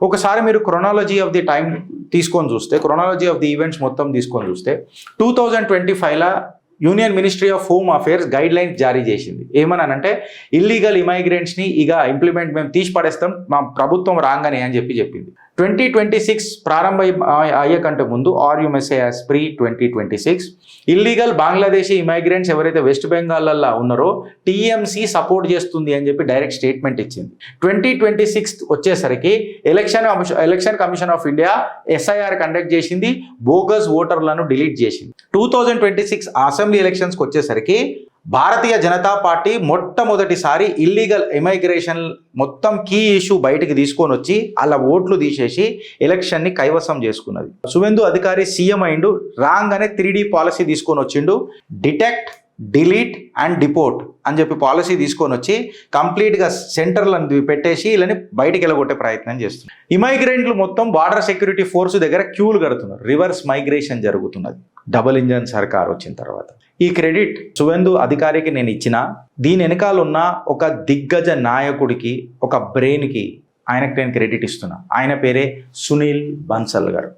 ఒకసారి మీరు chronology of the time తీసుకొని చూస్తే, క్రొనాలజీ ఆఫ్ ది ఈవెంట్స్ మొత్తం తీసుకొని చూస్తే 2025లా union ministry of home affairs guidelines జారీ చేసింది. ఏమనంటే ఇల్లీగల్ ఇమైగ్రెంట్స్ని ఇక ఇంప్లిమెంట్ మేము తీసి పడేస్తాం మా ప్రభుత్వం రాగానే అని చెప్పింది. 2026 ప్రారంభ అయ్యే కంటే ముందు ఆర్ యు మెస్ as pre 2026 illegal Bangladeshi immigrants ఎవరైతే వెస్ట్ బెంగాల్లో ఉన్నారో టీఎంసీ సపోర్ట్ చేస్తుంది అని చెప్పి డైరెక్ట్ స్టేట్మెంట్ ఇచ్చింది. 2026 వచ్చేసరికి election commission of India SIR conduct చేసింది, బోగస్ ఓటర్లను డిలీట్ చేసింది. 2026 అసెంబ్లీ ఎలక్షన్స్కి వచ్చేసరికి భారతీయ జనతా పార్టీ మొట్టమొదటిసారి ఇల్లీగల్ ఇమైగ్రేషన్ మొత్తం కీ ఇష్యూ బయటికి తీసుకొని వచ్చి అలా ఓట్లు తీసేసి ఎలక్షన్ని కైవసం చేసుకున్నది. సువేందు అధికారి సీఎం అయిండు, రాగానే 3D పాలసీ తీసుకొని వచ్చిండు. డిటెక్ట్, డిలీట్ అండ్ డిపోర్ట్ అని చెప్పి పాలసీ తీసుకొని వచ్చి కంప్లీట్గా సెంటర్లను పెట్టేసి వీళ్ళని బయటికి వెళ్ళగొట్టే ప్రయత్నం చేస్తున్నారు. ఇమైగ్రెంట్లు మొత్తం బార్డర్ సెక్యూరిటీ ఫోర్స్ దగ్గర క్యూలు కడుతున్నారు. రివర్స్ మైగ్రేషన్ జరుగుతున్నది డబుల్ ఇంజన్ సర్కార్ వచ్చిన తర్వాత. ఈ క్రెడిట్ సువేందు అధికారికి నేను ఇచ్చిన, దీని వెనకాల ఉన్న ఒక దిగ్గజ నాయకుడికి, ఒక బ్రెయిన్కి ఆయనకు నేను క్రెడిట్ ఇస్తున్నా. ఆయన పేరే సునీల్ బన్సల్ గారు.